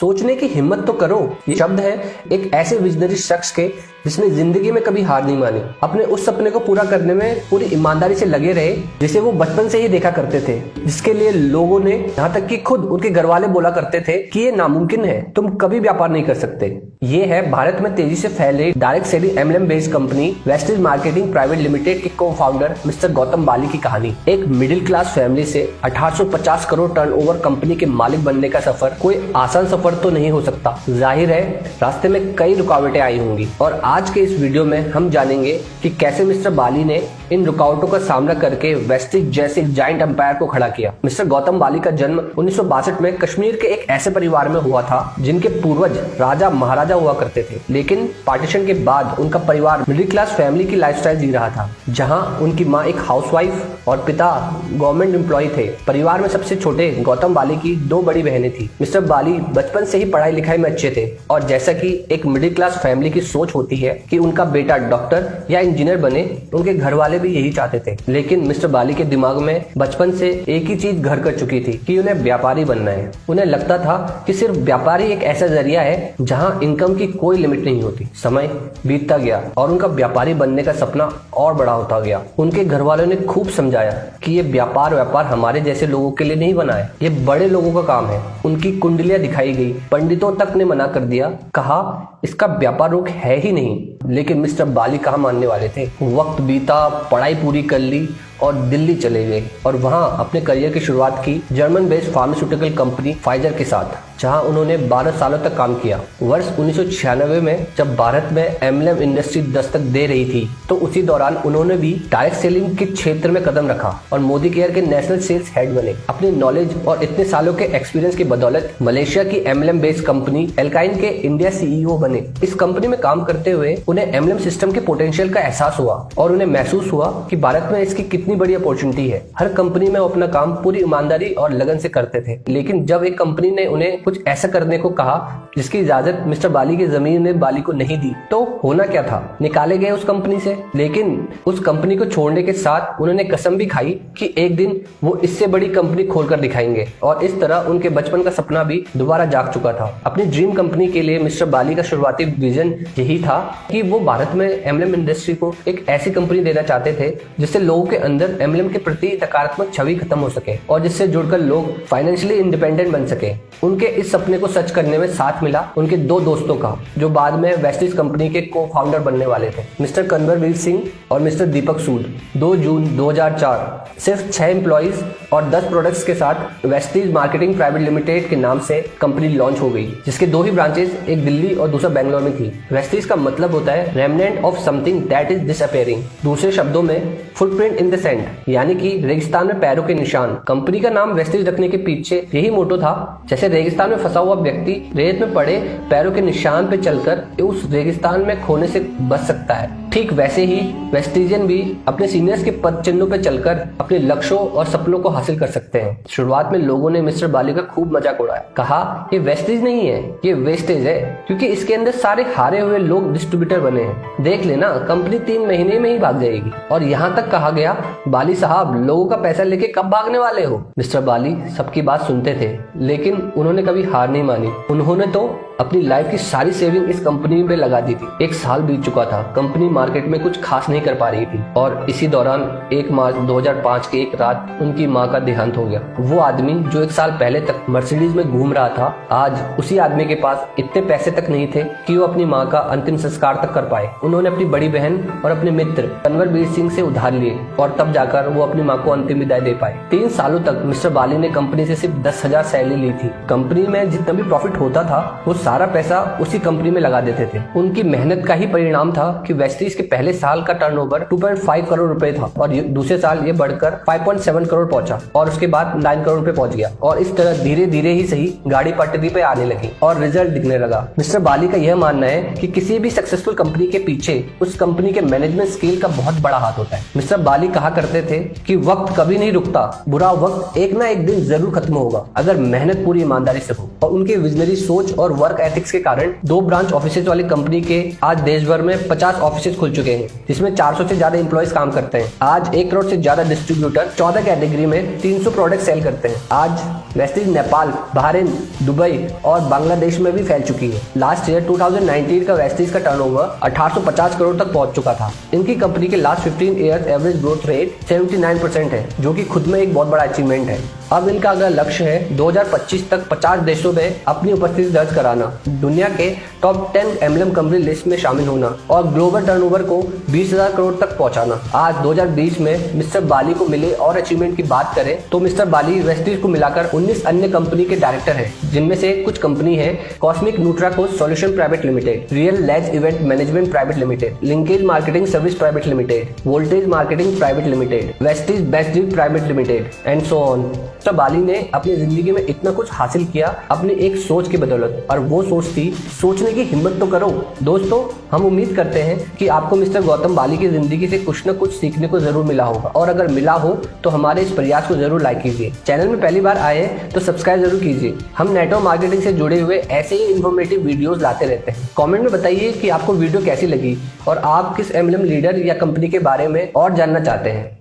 सोचने की हिम्मत तो करो। ये शब्द है एक ऐसे विजनरी शख्स के जिसने जिंदगी में कभी हार नहीं मानी, अपने उस सपने को पूरा करने में पूरी ईमानदारी से लगे रहे जिसे वो बचपन से ही देखा करते थे, जिसके लिए लोगों ने यहाँ तक कि खुद उनके घर वाले बोला करते थे कि ये नामुमकिन है, तुम कभी व्यापार नहीं कर सकते। ये है भारत में तेजी से फैल रही direct selling MLM based company wastage marketing private limited के को फाउंडर मिस्टर गौतम बाली की कहानी। एक मिडिल क्लास फैमिली से 1850 करोड़ टर्नओवर कंपनी के मालिक बनने का सफर कोई आसान सफर तो नहीं हो सकता। जाहिर है रास्ते में कई रुकावटें आई होंगी और आज के इस वीडियो में हम जानेंगे कि कैसे मिस्टर बाली ने इन रुकावटों का सामना करके वेस्टेज जैसे जायंट एम्पायर को खड़ा किया। मिस्टर गौतम बाली का जन्म 1962 में कश्मीर के एक ऐसे परिवार में हुआ था जिनके पूर्वज राजा महाराजा हुआ करते थे, लेकिन पार्टीशन के बाद उनका परिवार मिडिल क्लास फैमिली की लाइफस्टाइल जी रहा था, जहां उनकी मां एक हाउसवाइफ और पिता गवर्नमेंट एम्प्लॉय थे। परिवार में सबसे छोटे गौतम बाली की 2 बड़ी बहनें थी। मिस्टर बाली बचपन से ही पढ़ाई लिखाई में अच्छे थे और जैसा कि एक मिडिल क्लास फैमिली की सोच होती है कि उनका बेटा डॉक्टर या इंजीनियर बने, उनके घर वाले भी यही चाहते थे। लेकिन मिस्टर बाली के दिमाग में बचपन से एक ही चीज घर कर चुकी थी कि उन्हें व्यापारी बनना है। उन्हें लगता था कि सिर्फ व्यापारी एक ऐसा जरिया है जहां इनकम की कोई लिमिट नहीं होती। समय बीतता गया और उनका व्यापारी बनने का सपना और बड़ा होता गया। उनके घर वालों ने खूब समझाया कि ये व्यापार हमारे जैसे लोगों के लिए नहीं बना है, ये बड़े लोगों का काम है। उनकी कुंडलियां दिखाई गई, पंडितों तक ने मना कर दिया, कहा इसका व्यापार रोग है ही नहीं। लेकिन मिस्टर बाली कहाँ मानने वाले थे। वक्त बीता, पढ़ाई पूरी कर ली और दिल्ली चले गए और वहां अपने करियर की शुरुआत की German based pharmaceutical company Pfizer के साथ, जहां उन्होंने 12 सालों तक काम किया। वर्ष 1996 में जब भारत में एमएलएम इंडस्ट्री दस्तक दे रही थी तो उसी दौरान उन्होंने भी डायरेक्ट सेलिंग के क्षेत्र में कदम रखा और मोदी केयर के नेशनल सेल्स हेड बने। अपनी नॉलेज और इतने सालों के एक्सपीरियंस की बदौलत मलेशिया की एमएलएम बेस्ड कंपनी एल्काइन के इंडिया सीईओ बने। इस कंपनी में काम करते हुए उन्हें एमएलएम सिस्टम के पोटेंशियल का एहसास हुआ और उन्हें महसूस हुआ कि भारत में इसकी कितनी बड़ी अपॉर्चुनिटी है। हर कंपनी में वो अपना काम पूरी ईमानदारी और लगन से करते थे, लेकिन जब एक कंपनी ने उन्हें कुछ ऐसा करने को कहा जिसकी इजाजत मिस्टर बाली की जमीन ने बाली को नहीं दी, तो होना क्या था, निकाले गए उस कंपनी से। लेकिन उस कंपनी को छोड़ने के साथ उन्होंने कसम भी खाई कि एक दिन वो इससे बड़ी कंपनी खोलकर दिखाएंगे और इस तरह उनके बचपन का सपना भी दोबारा जाग चुका था। अपनी ड्रीम कंपनी के लिए मिस्टर बाली का शुरुआती विजन यही था कि वो भारत में एमएलएम इंडस्ट्री को एक ऐसी कंपनी देना चाहते थे जिससे लोगों के अंदर एमएलएम के प्रति नकारात्मक छवि खत्म हो सके और जिससे जुड़कर लोग फाइनेंशियली इंडिपेंडेंट बन सके। उनके इस सपने को सच करने में साथ मिला उनके 2 दोस्तों का, जो बाद में वेस्टेज कंपनी के को फाउंडर बनने वाले थे, मिस्टर कन्वरवीर सिंह और मिस्टर दीपक सूद। 2 जून 2004 सिर्फ 6 एम्प्लॉइज और 10 प्रोडक्ट्स के साथ वेस्टेज मार्केटिंग प्राइवेट लिमिटेड के नाम से कंपनी लॉन्च हो गई, जिसके 2 ही ब्रांचेस, एक दिल्ली और दूसरा बेंगलोर में थी। वेस्टेज का मतलब होता है remnant of something that is disappearing. दूसरे शब्दों में फुटप्रिंट इन द सैंड, यानी कि रेगिस्तान में पैरों के निशान। कंपनी का नाम वेस्टेज रखने के पीछे यही मोटो था, जैसे रेगिस्तान में फंसा हुआ व्यक्ति रेत में पड़े पैरों के निशान पे चलकर उस रेगिस्तान में खोने से बच सकता है, ठीक वैसे ही वेस्टेजियन भी अपने सीनियर्स के पद चिन्हों पे चलकर अपने लक्ष्यों और सपनों को हासिल कर सकते हैं। शुरुआत में लोगों ने मिस्टर बाली का खूब मजाक उड़ाया, कहा ये वेस्टेज नहीं है, ये वेस्टेज है, क्योंकि इसके अंदर सारे हारे हुए लोग डिस्ट्रीब्यूटर बने हैं। देख लेना कंपनी 3 महीने में ही भाग जाएगी। और यहाँ तक कहा गया, बाली साहब लोगों का पैसा लेके कब भागने वाले हो। मिस्टर बाली सबकी बात सुनते थे, लेकिन उन्होंने कभी हार नहीं मानी। उन्होंने तो अपनी लाइफ की सारी सेविंग इस कंपनी में लगा दी थी। 1 साल बीत चुका था, कंपनी मार्केट में कुछ खास नहीं कर पा रही थी और इसी दौरान 1 मार्च 2005 की एक रात उनकी मां का देहांत हो गया। वो आदमी जो 1 साल पहले तक मर्सिडीज में घूम रहा था, आज उसी आदमी के पास इतने पैसे तक नहीं थे कि वो अपनी मां का अंतिम संस्कार तक कर पाए। उन्होंने अपनी बड़ी बहन और अपने मित्र कन्वरवीर सिंह से उधार लिए और तब जाकर वो अपनी मां को अंतिम विदाई दे पाए। 3 सालों तक मिस्टर बाली ने कंपनी से सिर्फ 10,000 सैलरी ली थी। कंपनी में जितना भी प्रॉफिट होता था वो सारा पैसा उसी कंपनी में लगा देते थे। उनकी मेहनत का ही परिणाम था कि वेस्टेज के पहले साल का टर्नओवर 2.5 करोड़ रुपए था और दूसरे साल ये बढ़कर 5.7 करोड़ पहुंचा और उसके बाद 9 करोड़ रुपए पहुंच गया। और इस तरह धीरे धीरे ही सही गाड़ी पटरी पे आने लगी और रिजल्ट दिखने लगा। मिस्टर बाली का यह मानना है कि किसी भी सक्सेसफुल कंपनी के पीछे उस कंपनी के मैनेजमेंट स्किल का बहुत बड़ा हाथ होता है। मिस्टर बाली कहा करते थे कि वक्त कभी नहीं रुकता, बुरा वक्त एक ना एक दिन जरूर खत्म होगा अगर मेहनत पूरी ईमानदारी से हो। और उनकी विजनरी सोच और वर्क वर्क एथिक्स के कारण 2 ब्रांच ऑफिसेज वाली कंपनी के आज देश भर में 50 ऑफिसेज खुल चुके हैं, जिसमें 400 से ज्यादा एम्प्लॉइज काम करते हैं। आज 1 करोड़ से ज्यादा डिस्ट्रीब्यूटर 14 कैटेगरी में 300 प्रोडक्ट सेल करते हैं। आज वेस्टीज नेपाल, बहरीन, दुबई और बांग्लादेश में भी फैल चुकी है। लास्ट ईयर 2019 का वेस्टीज का टर्नओवर 1850 करोड़ तक पहुंच चुका था। इनकी कंपनी के last 15 years average growth rate 79% है, जो कि खुद में एक बहुत बड़ा अचीवमेंट है। अब इनका अगला लक्ष्य है 2025 तक 50 देशों में अपनी उपस्थिति दर्ज कराना, दुनिया के टॉप 10 एम्बलम कंपनी लिस्ट में शामिल होना और ग्लोबल टर्नओवर को 20,000 करोड़ तक पहुंचाना। आज 2020 में मिस्टर बाली को मिले और अचीवमेंट की बात करें तो मिस्टर बाली वेस्टीज को मिलाकर 19 अन्य कंपनी के डायरेक्टर हैं, जिनमें से कुछ कंपनी है cosmic Nutracos solution private limited, real लैज event management private limited, linkage marketing service private limited, voltage marketing private limited, Vestige best deal private limited and so on. Mister Bali ने अपनी जिंदगी में इतना कुछ हासिल किया अपनी एक सोच की बदौलत, और वो सोच थी सोचने की हिम्मत तो करो। दोस्तों, हम उम्मीद करते हैं कि आपको मिस्टर गौतम बाली की जिंदगी से कुछ न कुछ सीखने को जरूर मिला होगा, और अगर मिला हो तो हमारे इस प्रयास को जरूर लाइक कीजिए। चैनल में पहली बार आए तो सब्सक्राइब जरूर कीजिए। हम नेटवर्क मार्केटिंग से जुड़े हुए ऐसे ही इन्फॉर्मेटिव वीडियोस लाते रहते हैं। कमेंट में बताइए कि आपको वीडियो कैसी लगी और आप किस एमएलएम लीडर या कंपनी के बारे में और जानना चाहते हैं।